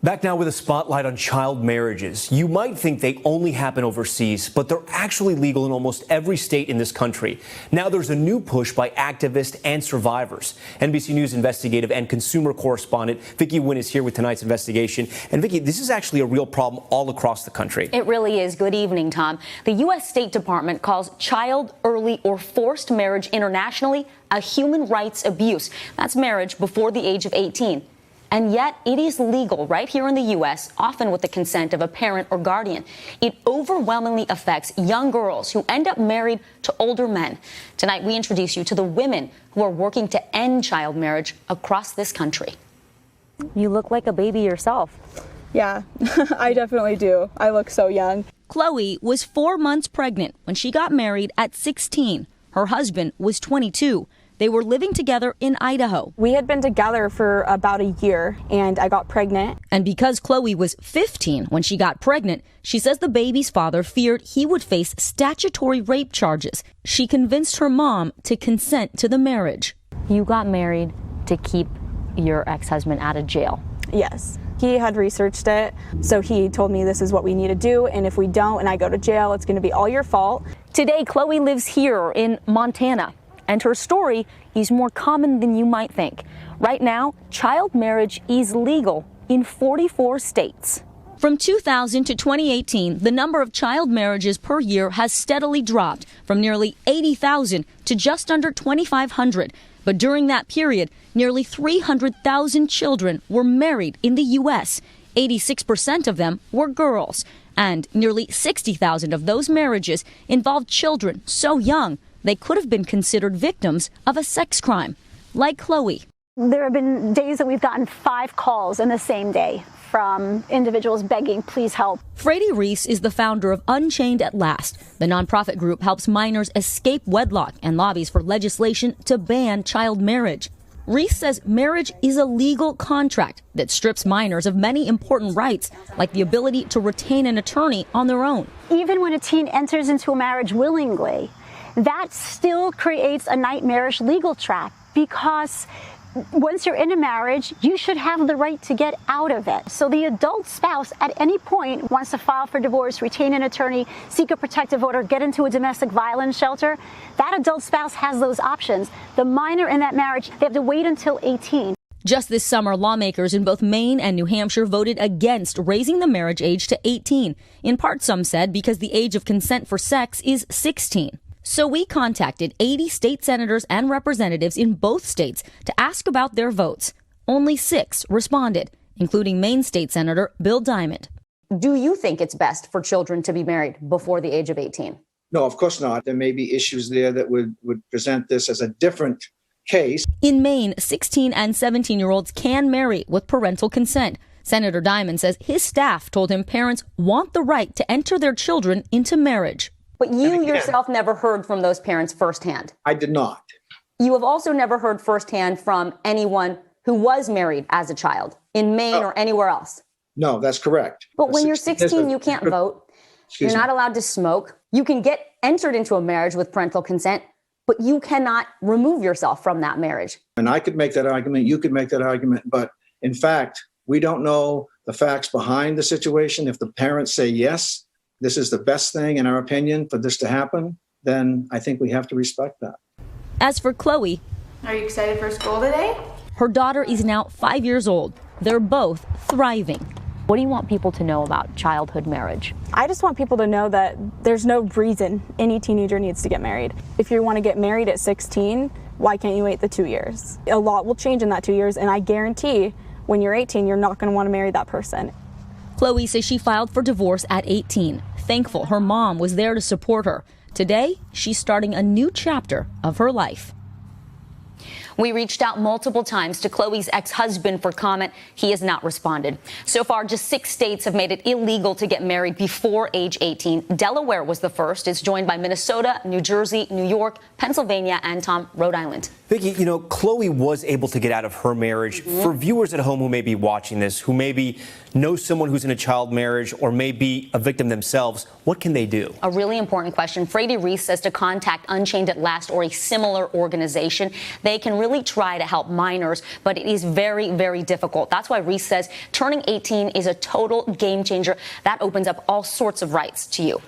Back now with a spotlight on child marriages. You might think they only happen overseas, but they're actually legal in almost every state in this country. Now there's a new push by activists and survivors. NBC News investigative and consumer correspondent Vicky Nguyen is here with tonight's investigation. And Vicky, this is actually a real problem all across the country. It really is. Good evening, Tom. The U.S. State Department calls child, early, or forced marriage internationally a human rights abuse. That's marriage before the age of 18. And yet it is legal right here in the U.S., often with the consent of a parent or guardian. It overwhelmingly affects young girls who end up married to older men. Tonight, we introduce you to the women who are working to end child marriage across this country. You look like a baby yourself. Yeah, I definitely do. I look so young. Chloe was 4 months pregnant when she got married at 16. Her husband was 22. They were living together in Idaho. We had been together for about a year, and I got pregnant. And because Chloe was 15 when she got pregnant, she says the baby's father feared he would face statutory rape charges. She convinced her mom to consent to the marriage. You got married to keep your ex-husband out of jail. Yes. He had researched it, so he told me this is what we need to do, and if we don't and I go to jail, it's going to be all your fault. Today, Chloe lives here in Montana. And her story is more common than you might think. Right now, child marriage is legal in 44 states. From 2000 to 2018, the number of child marriages per year has steadily dropped from nearly 80,000 to just under 2,500. But during that period, nearly 300,000 children were married in the U.S. 86% of them were girls. And nearly 60,000 of those marriages involved children so young they could have been considered victims of a sex crime, like Chloe. There have been days that we've gotten 5 calls in the same day from individuals begging, please help. Frady Reese is the founder of Unchained at Last. The nonprofit group helps minors escape wedlock and lobbies for legislation to ban child marriage. Reese says marriage is a legal contract that strips minors of many important rights, like the ability to retain an attorney on their own. Even when a teen enters into a marriage willingly, that still creates a nightmarish legal trap, because once you're in a marriage, you should have the right to get out of it. So the adult spouse at any point wants to file for divorce, retain an attorney, seek a protective order, get into a domestic violence shelter. That adult spouse has those options. The minor in that marriage, they have to wait until 18. Just this summer, lawmakers in both Maine and New Hampshire voted against raising the marriage age to 18. In part, some said because the age of consent for sex is 16. So we contacted 80 state senators and representatives in both states to ask about their votes. Only 6 responded, including Maine State Senator Bill Diamond. Do you think it's best for children to be married before the age of 18? No, of course not. There may be issues there that would present this as a different case. In Maine, 16 and 17-year-olds can marry with parental consent. Senator Diamond says his staff told him parents want the right to enter their children into marriage. But you yourself never heard from those parents firsthand. I did not. You have also never heard firsthand from anyone who was married as a child in Maine or anywhere else. No, that's correct. But when you're 16, you can't vote. You're not allowed to smoke. You can get entered into a marriage with parental consent, but you cannot remove yourself from that marriage. And I could make that argument. You could make that argument. But in fact, we don't know the facts behind the situation. If the parents say yes, this is the best thing, in our opinion, for this to happen, then I think we have to respect that. As for Chloe, are you excited for school today? Her daughter is now 5 years old. They're both thriving. What do you want people to know about childhood marriage? I just want people to know that there's no reason any teenager needs to get married. If you want to get married at 16, why can't you wait the 2 years? A lot will change in that 2 years, and I guarantee when you're 18, you're not going to want to marry that person. Chloe says she filed for divorce at 18. Thankful her mom was there to support her. Today, she's starting a new chapter of her life. We reached out multiple times to Chloe's ex-husband for comment. He has not responded. So far, just 6 states have made it illegal to get married before age 18. Delaware was the first. It's joined by Minnesota, New Jersey, New York, Pennsylvania, and Rhode Island. Vicky, you know, Chloe was able to get out of her marriage. For viewers at home who may be watching this, who maybe know someone who's in a child marriage or may be a victim themselves, what can they do? A really important question. Frady Reese says to contact Unchained at Last or a similar organization. They can really try to help minors, but it is very, very difficult. That's why Reese says turning 18 is a total game changer. That opens up all sorts of rights to you.